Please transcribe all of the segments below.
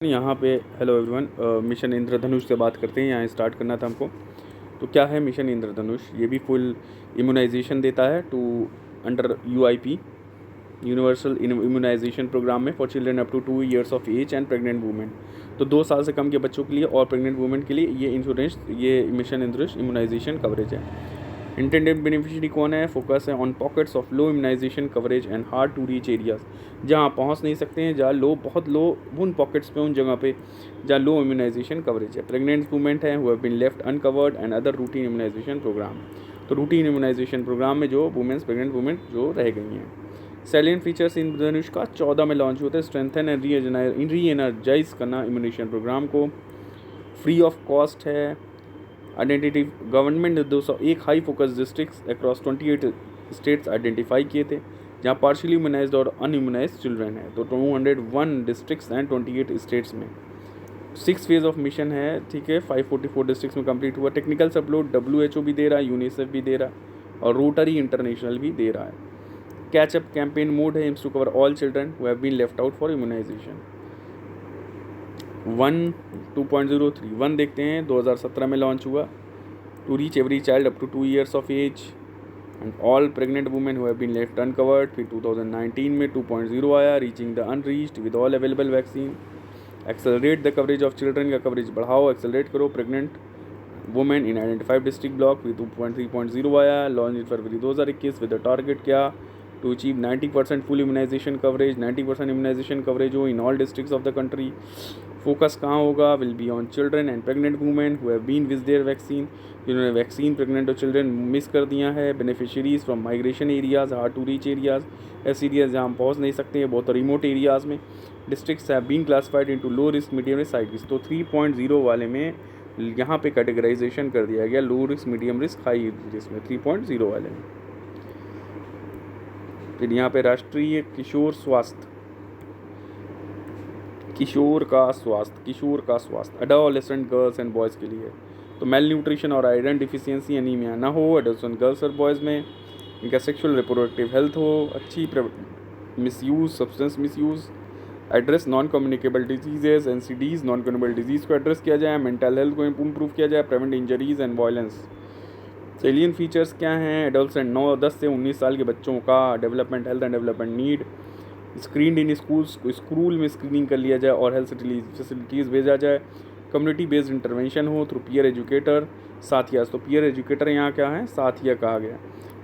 यहाँ पे hello everyone, mission इंद्रधनुष से बात करते हैं। यहाँ स्टार्ट करना था हमको। तो क्या है मिशन इंद्रधनुष? ये भी फुल इम्यूनाइजेशन देता है to under UIP, universal immunisation programme में for children up to 2 years of age and pregnant women. तो 2 साल से कम के बच्चों के लिए और प्रेग्नेंट वुमेन के लिए ये इंश्योरेंस, ये मिशन इंद्रधनुष इम्यूनाइजेशन कवरेज है। इंटेंडेड बेनिफिशियरी कौन है? फोकस है on pockets of low immunisation coverage and hard to reach areas. जहाँ पहुँच नहीं सकते हैं, जहाँ लो, बहुत लो, उन पॉकेट्स पे, उन जगह पे जहाँ लो इम्यूनाइजेशन कवरेज है। प्रेग्नेंट वुमेन है who have been left uncovered and other routine immunisation programme. तो रूटीन इम्यूनाइजेशन प्रोग्राम में जो वुमेन्स, प्रेग्नेंट वुमेन जो रह गई हैं। सैलियंट फीचर्स इंद्रधनुष का 14 में लॉन्च होता है। स्ट्रेंथन एंड री एनर्जाइज करना इम्यूनेशन प्रोग्राम को। फ्री ऑफ कॉस्ट है। आइडेंटिटी गवर्नमेंट ने 201 high focus districts across 28 states identify किए थे जहाँ पार्शियली इम्यूनाइज्ड और अनइम्यूनाइज्ड चिल्ड्रन है। तो 201 डिस्ट्रिक्ट्स हैं 28 स्टेट्स में। 6 फेज ऑफ मिशन है, ठीक है। 544 डिस्ट्रिक्ट्स में कंप्लीट हुआ। टेक्निकल सपोर्ट WHO भी दे रहा है, यूनिसेफ भी दे रहा है और रोटरी इंटरनेशनल भी दे रहा है। कैचअप कैंपेन मोड है, aims to cover all children who have been left out for immunisation. 2.03 देखते हैं, 2017 में लॉन्च हुआ। To reach every child up to 2 years of age and all pregnant women who have been left uncovered. फिर 2019 में 2.0 आया, reaching the unreached with all available vaccine. Accelerate the coverage of children, का coverage बढ़ाओ, accelerate करो pregnant women in identified district block. With 2.3.0 आया, launch in February 2021 with the target क्या? To achieve 90% full immunisation coverage, 90% immunisation coverage हो in all districts of the country. Focus कहाँ होगा? Will be on children and pregnant women who have been with their vaccine, जिन्होंने vaccine pregnant और children miss कर दिया है। Beneficiaries from migration areas, hard to reach areas, ऐसे areas जहाँ हम पहुँच नहीं सकते हैं, बहुत रिमोट एरियाज़ में। Districts have been classified into low risk, medium risk, high risk. तो 3.0 वाले में यहाँ पे कैटेगराइजेशन कर दिया गया लो risk, medium risk, high risk में 3.0 वाले में। फिर यहाँ पे राष्ट्रीय किशोर स्वास्थ्य, किशोर का स्वास्थ्य एडोलेसेंट गर्ल्स एंड बॉयज़ के लिए। तो मेल न्यूट्रिशन और आयरन डिफिशियंसी, एनीमिया ना हो एडोलेसेंट गर्ल्स और बॉयज़ में। इनका सेक्सुअल रिप्रोडक्टिव हेल्थ हो अच्छी, misuse, substance misuse, address non communicable diseases, NCDs, non communicable disease को एड्रेस किया जाए। मेंटल हेल्थ को इम्प्रूव किया जाए, prevent injuries and violence. सेलियन features क्या हैं? एडोलेसेंट 10 से 19 साल के बच्चों का development, health and development need. Screen in schools, school में स्क्रीनिंग कर लिया जाए और हेल्थ फैसिलिटीज़ भेजा जाए। कम्युनिटी बेस्ड इंटरवेंशन हो थ्रू पीयर एजुकेटर, साथिया। तो पीयर एजुकेटर यहाँ क्या है? साथिया कहा गया।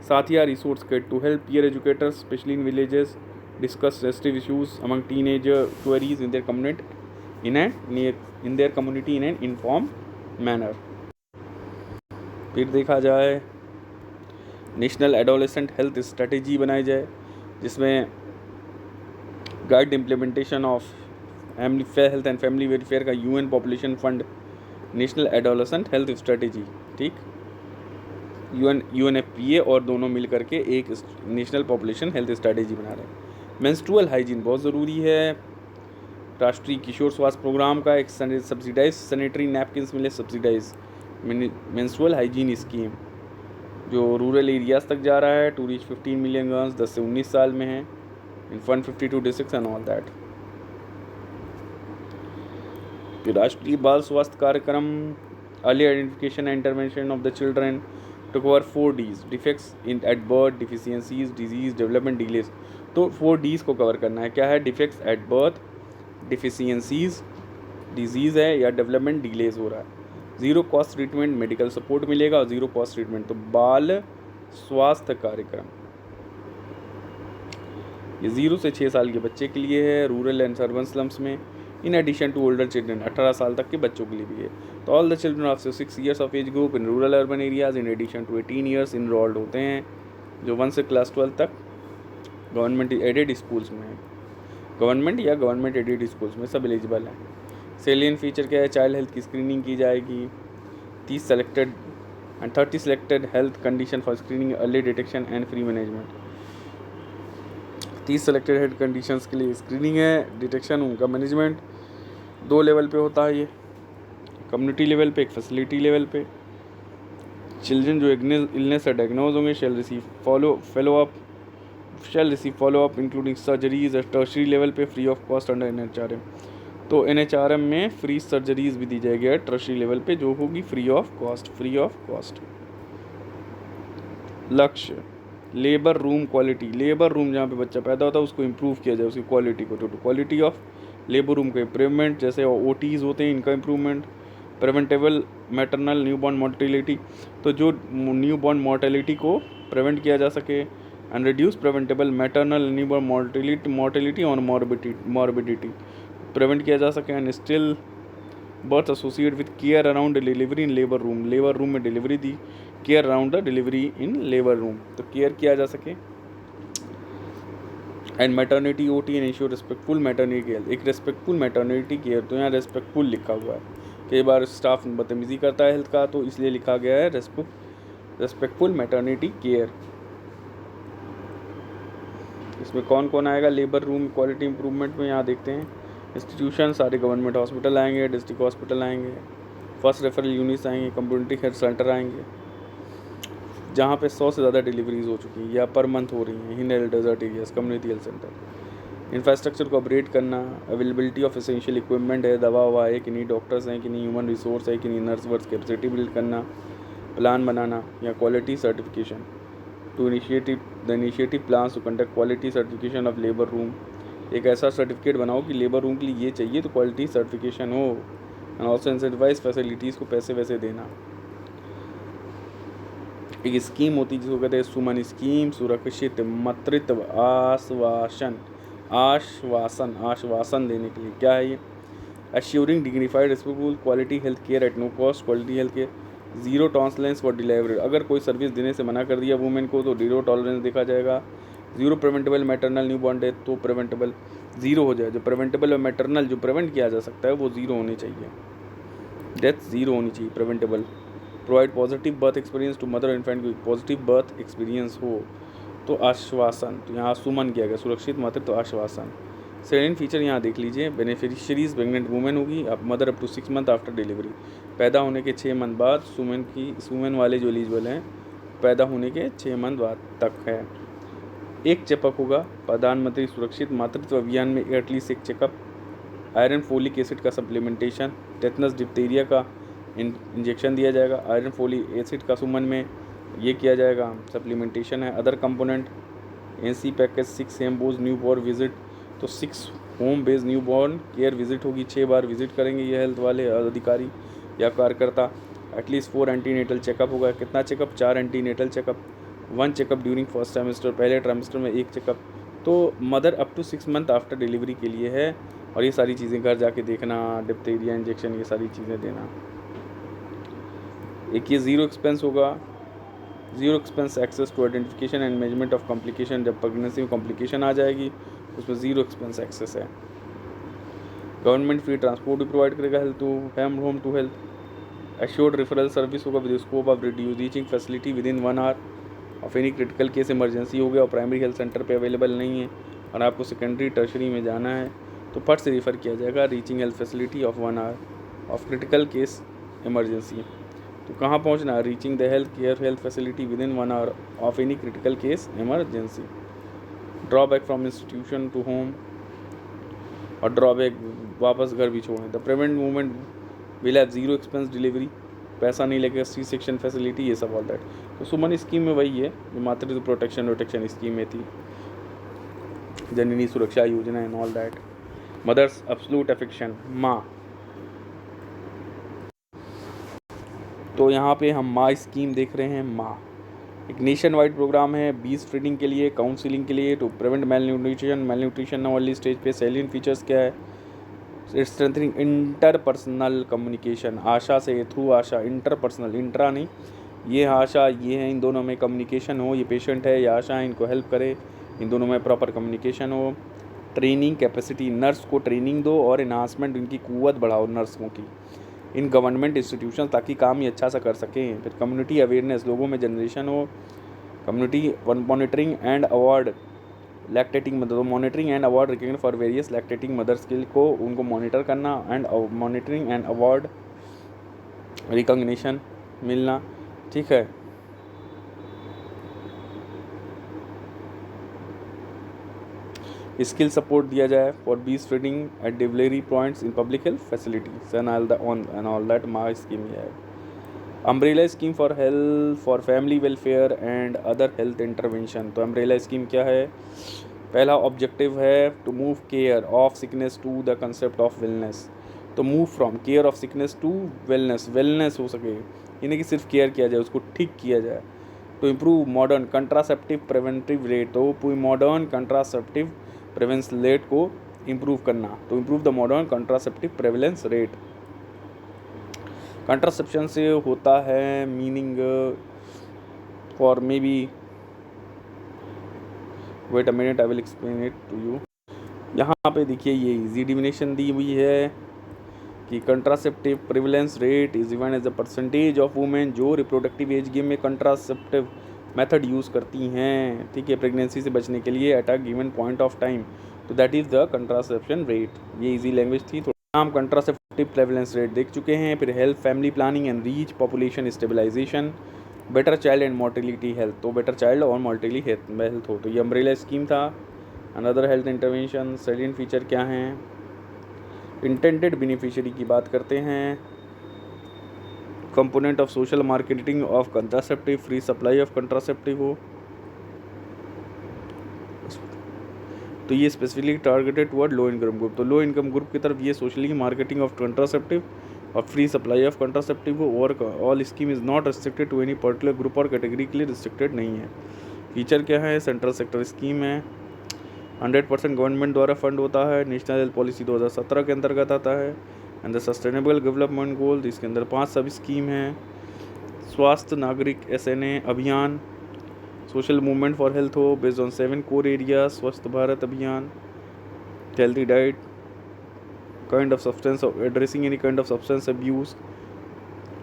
Saathiya resource kit to help peer educators specially in villages discuss sensitive issues among teenager queries in their community in an inform manner. फिर देखा जाए नेशनल एडोलेसेंट हेल्थ स्ट्रेटेजी बनाई जाए, जिसमें guide implementation of family health and family welfare का UN population fund, national adolescent health strategy, ठीक। UNFPA और दोनों मिल करके एक नेशनल पॉपुलेशन हेल्थ स्ट्रेटेजी बना रहे हैं। मेंस्ट्रुअल हाइजीन बहुत ज़रूरी है। राष्ट्रीय किशोर स्वास्थ्य प्रोग्राम का एक सब्सिडाइज सैनिटरी नैपकिन्स मिले, सब्सिडाइज मेंस्ट्रुअल हाइजीन स्कीम जो रूरल एरियाज़ तक जा रहा है। टू रीच 15 मिलियन गर्ल्स 10 से 19 साल में हैं इन 152 districts and all that. Rashtriya Bal Swasthya Karyakram, early identification and intervention of the children to cover 4 Ds, defects in at birth, deficiencies, disease, development delays. तो 4 Ds को कवर करना है। क्या है? Defects at birth, deficiencies, disease है या डेवलपमेंट डिलेज हो रहा है। Zero cost treatment, medical support मिलेगा और ज़ीरो कॉस्ट ट्रीटमेंट। तो बाल स्वास्थ्य कार्यक्रम ये 0 से 6 साल के बच्चे के लिए है, रूरल एंड अर्बन स्लम्स में। In addition to older children, 18 साल तक के बच्चों के लिए भी है। तो all the children of 6 years of age group in rural urban areas in addition to 18 years enrolled होते हैं, जो 1 से क्लास 12 तक गवर्नमेंट एडेड स्कूल्स में है। गवर्नमेंट या गवर्नमेंट एडेड स्कूल्स में सब एलिजिबल हैं। सेलियन फीचर क्या है? चाइल्ड हेल्थ की स्क्रीनिंग की जाएगी। 30 selected health condition for screening, early detection and free management. 30 selected health conditions के लिए स्क्रीनिंग है, डिटेक्शन, उनका मैनेजमेंट 2 लेवल पे होता है। ये कम्युनिटी लेवल पे, एक फैसिलिटी लेवल पे। चिल्ड्रन जो इलनेस से डायग्नोज होंगे shall receive follow up including surgeries at tertiary level पे free of cost under NHRM। तो NHRM में फ्री सर्जरीज भी दी जाएगी टर्शरी लेवल पे, जो होगी free of cost. Lakshya labour room quality, labour room जहाँ पे बच्चा पैदा होता है उसको इम्प्रूव किया जाए, उसकी क्वालिटी को, तो क्वालिटी ऑफ लेबर रूम का इम्प्रूवमेंट, जैसे OTs होते हैं इनका improvement, preventable maternal newborn mortality, तो जो न्यूबॉर्न मोर्टेलिटी को प्रिवेंट किया जा सके, and reduce preventable maternal newborn mortality और मॉर्बिडिटी प्रिवेंट किया जा सके, and still birth associate with care around delivery in labour room में डिलीवरी दी, care around the delivery in labour room, तो केयर किया जा सके, and maternity OT and ensure respectful maternity care, एक रिस्पेक्टफुल मैटरनिटी केयर, तो यहाँ respectful लिखा हुआ है, कई बार स्टाफ बदतमीजी करता है हेल्थ का, तो इसलिए लिखा गया है रिस्पेक्टफुल मैटरनिटी केयर। इसमें कौन कौन आएगा लेबर रूम क्वालिटी इंप्रूवमेंट में, यहाँ देखते हैं इंस्टीट्यूशन, सारे गवर्नमेंट हॉस्पिटल आएंगे, डिस्ट्रिक्ट हॉस्पिटल आएंगे, फर्स्ट रेफरल यूनिट्स आएंगे, कम्युनिटी हेल्थ सेंटर आएंगे, जहाँ पे 100 से ज़्यादा डिलीवरीज हो चुकी हैं या पर मंथ हो रही हैं, hill desert areas, community health centre. Infrastructure को अपग्रेड करना, अवेलेबिलिटी ऑफ एसेंशियल इक्विपमेंट है, दवा ववा है कि नहीं, डॉक्टर्स हैं कि नहीं, ह्यूमन रिसोर्स है कि नहीं, नर्स वर्स कैपेसिटी बिल्ड करना, प्लान बनाना, या quality certification to initiative plans to conduct quality certification of labour room, एक ऐसा सर्टिफिकेट बनाओ कि लेबर रूम के लिए ये चाहिए तो क्वालिटी सर्टिफिकेशन हो, एंड ऑल्सो इंसेंटिवाइज फैसिलिटीज़ को पैसे वैसे देना। एक स्कीम होती है जिसको कहते हैं सुमन स्कीम, सुरक्षित मातृत्व आश्वासन देने के लिए, क्या है ये, assuring dignified respectful quality health care at no cost, quality health care, zero tolerance for delivery, अगर कोई सर्विस देने से मना कर दिया वुमेन को तो जीरो टॉलरेंस देखा जाएगा, zero preventable maternal newborn death, तो प्रिवेंटेबल जीरो हो जाए, जो प्रिवेंटेबल और मैटरनल जो प्रिवेंट किया जा सकता है वो जीरो होनी चाहिए, डेथ जीरो होनी चाहिए, preventable. Provide positive birth experience to mother infant, को पॉजिटिव बर्थ एक्सपीरियंस हो, तो आश्वासन, तो यहाँ सुमन किया गया, सुरक्षित मातृत्व तो आश्वासन। सेकेंड फीचर यहाँ देख लीजिए, बेनिफिशियरीज प्रेग्नेंट वुमेन होगी, अब mother up to 6 month after delivery, पैदा होने के 6 मंथ बाद, सुमेन वाले जो एलिजिबल हैं पैदा होने के 6 मंथ बाद तक है। एक चेकअप होगा प्रधानमंत्री सुरक्षित मातृत्व अभियान में, एटलीस्ट एक चेकअप, आयरन फोलिक एसिड का सप्लीमेंटेशन, टेटनस डिप्थीरिया का इंजेक्शन दिया जाएगा, आयरन फोलिक एसिड का सुमन में ये किया जाएगा, सप्लीमेंटेशन है। Other component NC package 6 emboss new born visit, तो 6 home based new born care visit होगी, 6 बार विजिट करेंगे ये हेल्थ वाले अधिकारी या कार्यकर्ता। एटलीस्ट 4 एंटीनेटल चेकअप होगा, कितना checkup, 4 antenatal checkup, 1 checkup during first trimester, पहले ट्राइमेस्टर में 1 चेकअप, तो mother up to 6 month after delivery के लिए है। और ये सारी चीज़ें घर जाके देखना, डिप्थीरिया इंजेक्शन, ये सारी चीज़ें देना। एक ये ज़ीरो एक्सपेंस होगा, zero expense access to identification and management of complication, जब प्रेगनेंसी में कॉम्प्लिकेशन आ जाएगी उसमें ज़ीरो एक्सपेंस एक्सेस है। गवर्नमेंट फ्री ट्रांसपोर्ट भी प्रोवाइड करेगा health to home to health. Assured referral service होगा with scope of reaching facility within 1 hour of any critical case, emergency हो गया और प्राइमरी हेल्थ सेंटर पे available नहीं है और आपको सेकेंडरी टर्शरी में जाना है तो फट से रेफ़र किया जाएगा, reaching health facility of 1 hour of critical case emergency. तो कहाँ पहुँचना है, reaching the health facility within 1 hour of any critical case emergency. Drop back from institution to home, और ड्रॉबैक वापस घर भी छोड़ें। The prevent movement will have zero expense delivery, पैसा नहीं लगेगा, C सेक्शन फैसिलिटी, ये सब ऑल दैट। तो सुमन स्कीम में वही है जो मातृत्व प्रोटेक्शन स्कीम में थी, Janani Suraksha Yojana and all that. Mothers absolute affection, माँ, तो यहाँ पे हम माँ स्कीम देख रहे हैं। माँ एक नेशन वाइड प्रोग्राम है, बीस फीडिंग के लिए, काउंसिलिंग के लिए, टू प्रिवेंट मेलन्यूट्रिशन अर्ली स्टेज पे। सैलियन फीचर्स क्या है, स्ट्रेंथनिंग इंटरपर्सनल कम्युनिकेशन, आशा से थ्रू आशा, इंटरपर्सनल, इंट्रा नहीं, ये आशा ये है, इन दोनों में कम्युनिकेशन हो, ये पेशेंट है या आशा है, इनको हेल्प करे, इन दोनों में प्रॉपर कम्युनिकेशन हो। ट्रेनिंग कैपेसिटी, नर्स को ट्रेनिंग दो और इन्हांसमेंट, इनकी कुव्वत बढ़ाओ नर्सों की इन गवर्नमेंट इंस्टीट्यूशन, ताकि काम ये अच्छा सा कर सकें। फिर कम्युनिटी अवेयरनेस, लोगों में जनरेशन हो। Community monitoring and award lactating mother, monitoring and award recognition for various lactating mothers के को उनको मॉनिटर करना and monitoring and award recognition मिलना, ठीक है। स्किल सपोर्ट दिया जाए फॉर बीस training at delivery points in public health facilities and all that my scheme है। Umbrella scheme for health for family welfare and other health intervention. तो umbrella scheme क्या है? पहला ऑब्जेक्टिव है to move care of sickness to the concept of wellness. तो move from care of sickness to wellness, wellness हो सके, यानी कि सिर्फ केयर किया जाए, उसको ठीक किया जाए। तो improve modern contraceptive preventive rate, तो मॉडर्न कंट्रासेप्टिव प्रेवेंस रेट को इम्प्रूव करना। तो improve the modern contraceptive prevalence rate. Contraception से होता है meaning for maybe, wait a minute I will explain it to you. यहाँ पे देखिए ये इजी डिफिनेशन दी हुई है कि contraceptive prevalence rate is even as a percentage of women जो रिप्रोडक्टिव एज गेम में कंट्रासेप्टिव मेथड यूज़ करती हैं, ठीक है, प्रेगनेंसी से बचने के लिए at a given point of time. तो that is the contraception rate. ये इजी लैंग्वेज थी। थोड़ा हम कंट्रासेप्टिव प्रेवलेंस रेट देख चुके हैं। फिर health, family planning and reach population stabilization, better child and mortality health. तो बेटर चाइल्ड और मोर्टिलिटी हेल्थ हो, तो ये अम्ब्रेला स्कीम था। Another health intervention salient feature क्या हैं? इंटेंडेड बेनिफिशियरी की बात करते हैं। Component of social marketing of contraceptive, free supply of contraceptive हो, तो ये specifically targeted toward low income group. तो लो इनकम ग्रुप की तरफ ये सोशली मार्केटिंग ऑफ कंट्रासेप्टिव और फ्री सप्लाई ऑफ कंट्रासेप्टिव हो। और all scheme is not restricted to any particular group और कैटेगरी के लिए रिस्ट्रिक्टेड नहीं है। फीचर क्या है? सेंट्रल सेक्टर स्कीम है, 100% गवर्नमेंट द्वारा फंड होता है, नेशनल हेल्थ पॉलिसी 2017 के अंतर्गत आता है, and the sustainable development goal, इसके अंदर 5 सब स्कीम हैं। स्वास्थ्य नागरिक SNA अभियान, सोशल मूवमेंट फॉर हेल्थ हो बेस्ड ऑन 7 कोर एरिया, स्वच्छ भारत अभियान, healthy diet, kind of substance addressing any kind of substance abuse,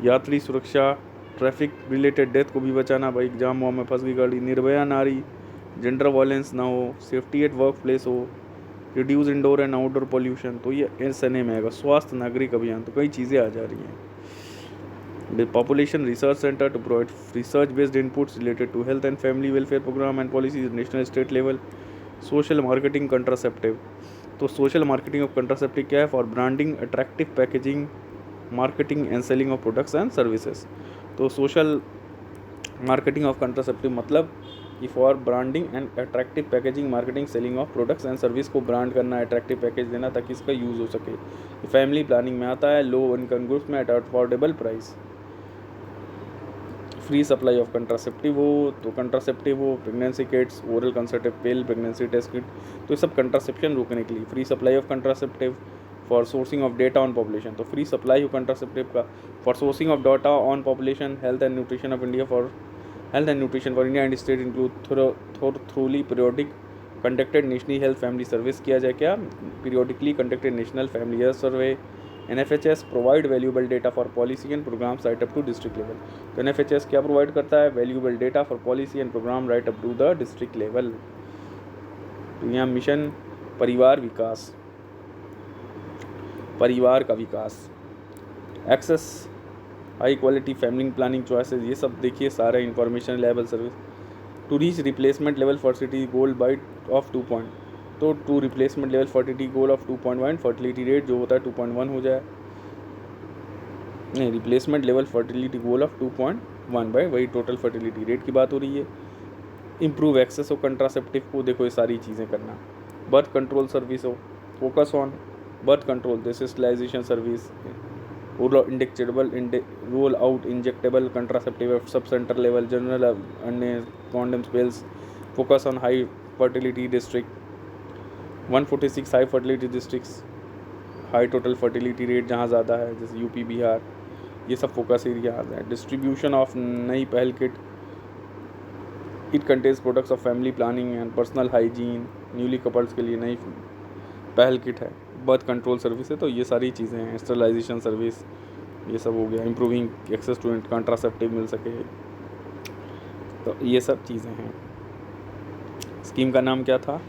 यात्री सुरक्षा, ट्रैफिक रिलेटेड डेथ को भी बचाना, भाई एग्जाम वाम में फंस गई गाड़ी, निर्भया नारी, जेंडर वायलेंस ना हो, सेफ्टी एट वर्क प्लेस हो, reduce indoor and outdoor pollution. तो ये SNA में आएगा। स्वास्थ्य नागरिक अभियान, तो कई चीज़ें आ जा रही हैं। Population research centre to provide research based inputs related to health and family welfare programme and policies national state level. Social marketing contraceptive, तो सोशल मार्केटिंग ऑफ कंट्रासेप्टिव क्या है? For branding, attractive packaging, marketing and selling of products and services. तो social marketing of contraceptive मतलब कि for branding and attractive packaging, marketing, selling of products and service को brand करना, attractive package देना ताकि इसका यूज़ हो सके। फैमिली प्लानिंग में आता है, लो इनकम ग्रुप्स में at affordable price. Free supply of contraceptive हो, तो कंट्रासेप्टिव हो, प्रेगनेंसी किट्स, ओरल कंसेप्टिव पिल, प्रेगनेंसी टेस्ट किट, तो ये सब कंट्रासेप्शन रोकने के लिए। Free supply of contraceptive for sourcing of data on population, तो फ्री सप्लाई हो कंट्रासेप्टिव का for sourcing of data on population, health and nutrition of India for health and nutrition for India and state include थ्रूली periodic conducted national health family service किया जाए। क्या? Periodically conducted national family health survey. NFHS provide valuable data for policy and programmes right up to district level. तो NFHS क्या provide करता है? Valuable data for policy and programme right up to the district level. तो यहाँ Mission Parivar विकास, परिवार का विकास, access, high quality family planning choices, ये सब देखिए सारे information level service. To reach replacement level fertility goal by of 2 point, तो to replacement level fertility goal of 2.1, fertility rate जो होता है 2.1 हो जाए, नहीं replacement level fertility goal of 2.1 by वही टोटल फर्टिलिटी रेट की बात हो रही है। इम्प्रूव एक्सेस ऑफ कंट्रासेप्टिव को, देखो ये सारी चीज़ें करना। बर्थ कंट्रोल सर्विस हो, focus on birth control, sterilization service, roll out injectable contraceptive सब सेंटर लेवल, जनरल अन्य condom spells, focus on high fertility district, 146 high fertility districts, high total fertility rate जहाँ ज़्यादा है जैसे यूपी बिहार, ये सब focus area आता है। डिस्ट्रीब्यूशन ऑफ नई पहल kit, it contains products of family planning and personal hygiene, newly couples के लिए नई पहल किट है। बर्थ कंट्रोल सर्विस है, तो ये सारी चीज़ें हैं। स्टरलाइजेशन सर्विस, ये सब हो गया। इम्प्रूविंग एक्सेस टू कंट्रासेप्टिव मिल सके, तो ये सब चीज़ें हैं। स्कीम का नाम क्या था?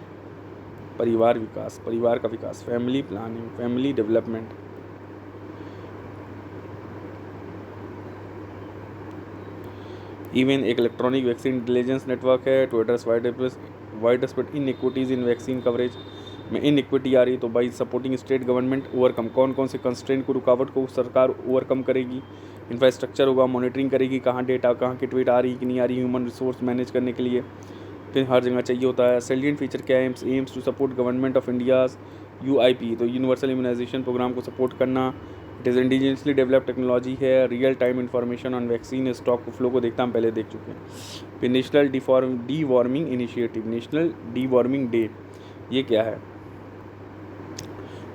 परिवार विकास, परिवार का विकास, family planning, family development. Even एक इलेक्ट्रॉनिक वैक्सीन इंटेलिजेंस नेटवर्क है to address widespread inequities in vaccine coverage. में इनइक्विटी आ रही है, तो by supporting state government overcome, कौन कौन से कंस्ट्रेंट को, रुकावट को सरकार ओवरकम करेगी। इंफ्रास्ट्रक्चर होगा, मॉनिटरिंग करेगी कहाँ डेटा, कहाँ की ट्वीट आ रही कि नहीं आ रही, ह्यूमन रिसोर्स मैनेज करने के लिए फिर हर जगह चाहिए होता है। सेलिएंट फीचर क्या है, aims to support government of India's UIP, तो यूनिवर्सल इम्यूनाइजेशन प्रोग्राम को सपोर्ट करना। It is indigenously developed technology है। Real time information on vaccine stock flow को देखता हम पहले देख चुके हैं। फिर national deworming initiative, national deworming day, ये क्या है,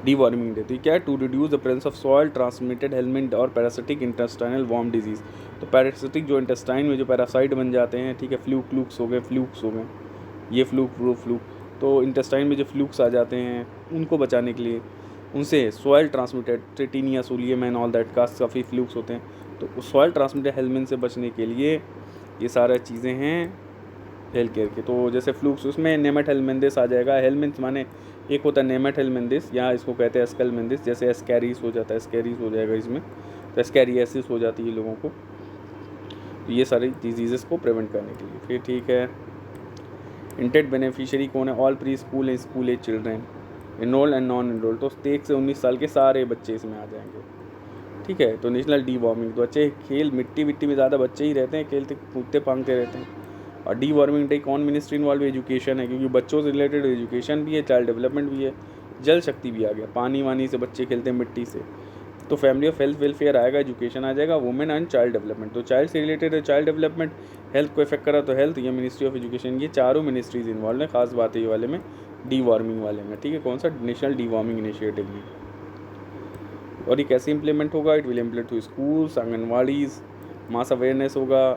डी वार्मिंग डे तो क्या है, to reduce the presence of soil transmitted helminth और पैरासिटिक इंटेस्टाइनल वॉर्म डिजीज़, तो पैरासिटिक जो इंटेस्टाइन में जो पैरासाइट बन जाते हैं, ठीक है, फ्लूक्स हो गए, ये फ्लूक, तो इंटेस्टाइन में जो फ्लूक्स आ जाते हैं उनको बचाने के लिए, उनसे soil transmitted taenia solium and all that का काफ़ी फ्लूक्स होते हैं, तो सॉइल ट्रांसमिटेड हेलमेंट से बचने के लिए ये सारी चीज़ें हैं हेल्थ केयर के। तो जैसे फ्लूक्स, उसमें नेमेट हेलमेंथिस आ जाएगा। हेलमेंथ माने एक होता है नेमेट हेलमेंथिस, या इसको कहते हैं एस्केलमेंथिस, जैसे एस्कैरिस हो जाता है, एस्कैरिस हो जाएगा इसमें, तो एस्कैरियासिस हो जाती है लोगों को, तो ये सारी डिजीज़ को प्रिवेंट करने के लिए। फिर ठीक है, इंटेंट बेनिफिशियरी कौन है, all pre school and school age children, enrol and non enrol, तो 1 से 19 साल के सारे बच्चे इसमें आ जाएंगे, ठीक है। तो नेशनल डी वार्मिंग, तो बच्चे खेल मिट्टी में ज़्यादा बच्चे ही रहते हैं, खेलते कूदते फांगते रहते हैं। और डी वार्मिंग डे कौन मिनिस्ट्री इन्वॉल्व, एजुकेशन है, क्योंकि बच्चों से रिलेटेड एजुकेशन भी है, चाइल्ड डेवलपमेंट भी है, जल शक्ति भी आ गया, पानी वानी से बच्चे खेलते हैं मिट्टी से, तो फैमिली ऑफ हेल्थ वेलफेयर आएगा, एजुकेशन आ जाएगा, वुमेन एंड चाइल्ड डेवलपमेंट, तो चाइल्ड से रिलेटेड है चाइल्ड डेवलपमेंट, हेल्थ को इफेक्ट करा तो हेल्थ, या मिनिस्ट्री ऑफ एजुकेशन, ये चारों मिनिस्ट्रीज इन्वॉल्व है। खास बात है ये वाले में, डी वार्मिंग वाले में, ठीक है, कौन सा, नेशनल डी वार्मिंग इनिशिएटिव में। और ये कैसे इंप्लीमेंट होगा, it will implement through schools, anganwadis, mass awareness होगा,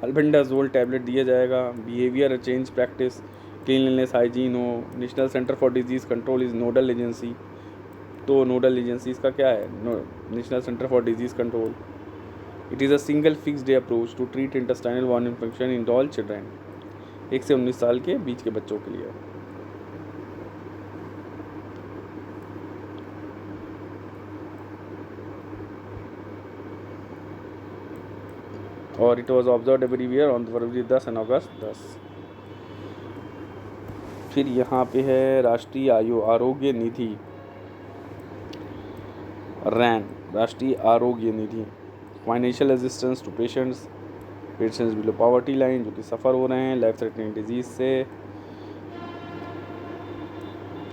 अल्बेंडाजोल टैबलेट दिया जाएगा, behaviour change practice, cleanliness hygiene हो, national centre for disease control is nodal agency, तो नोडल एजेंसी इसका क्या है, national centre for disease control. It is a single fix day approach to treat intestinal worm infection in all children, 1 से 19 साल के बीच के बच्चों के लिए। और it was observe every year on February 10 and August 10। फिर यहाँ पे है राष्ट्रीय आरोग्य निधि, रैन, Rashtriya Arogya Nidhi, financial assistance to patients below poverty line, जो कि सफ़र हो रहे हैं लाइफ थ्रेटनिंग डिजीज़ से,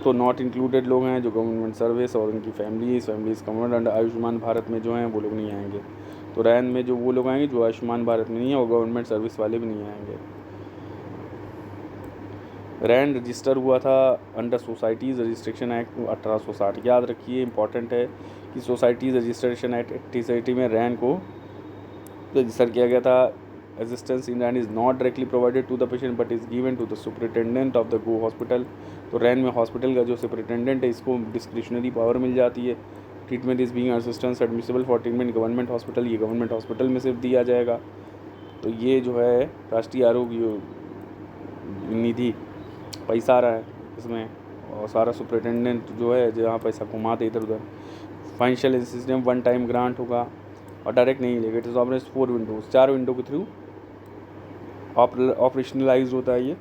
तो नॉट इंक्लूडेड लोग हैं जो गवर्नमेंट सर्विस और उनकी families covered under Ayushman Bharat में जो हैं वो लोग नहीं आएंगे। तो रैन में जो वो लोग आएंगे जो आयुष्मान भारत में नहीं है, और गवर्नमेंट सर्विस वाले भी नहीं आएंगे। रैन रजिस्टर हुआ था अंडर सोसाइटीज़ रजिस्ट्रेशन एक्ट 1860, याद रखिए, इंपॉर्टेंट है कि सोसाइटीज़ रजिस्ट्रेशन एक्ट 1860 में रैन को रजिस्टर किया गया था। Assistance in RAN is not directly provided to the patient but is given to the superintendent of the go hospital, तो रैन में हॉस्पिटल का जो सुपरिटेंडेंट है इसको डिस्क्रिशनरी पावर मिल जाती है। Treatment is being assistance admissible for treatment government hospital, ये government hospital में सिर्फ दिया जाएगा। तो ये जो है राष्ट्रीय आरोग्य निधि, पैसा आ रहा है इसमें, और सारा सुपरिटेंडेंट जो है जहाँ पैसा घुमाते इधर उधर। फाइनेंशियल सिस्टम 1 टाइम ग्रांट होगा और डायरेक्ट नहीं लेगा, it is operate 4 windows, 4 window के थ्रू ऑपरेशनलाइज होता है ये।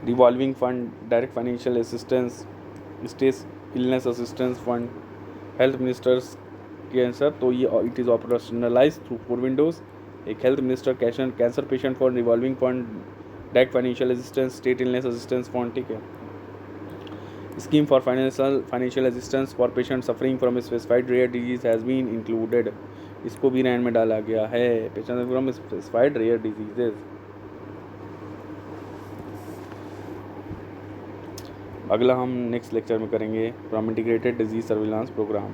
Revolving fund, direct financial assistance, state illness assistance fund, health ministers के आंसर, तो ये it is operationalise through 4 windows, एक health minister cancer patient fund, revolving fund, direct financial assistance, state illness assistance fund, ठीक है। Scheme for financial assistance for patient suffering from specified rare disease has been included, इसको भी रैन में डाला गया है, patient from specified rare diseases. अगला हम नेक्स्ट लेक्चर में करेंगे from integrated disease surveillance programme.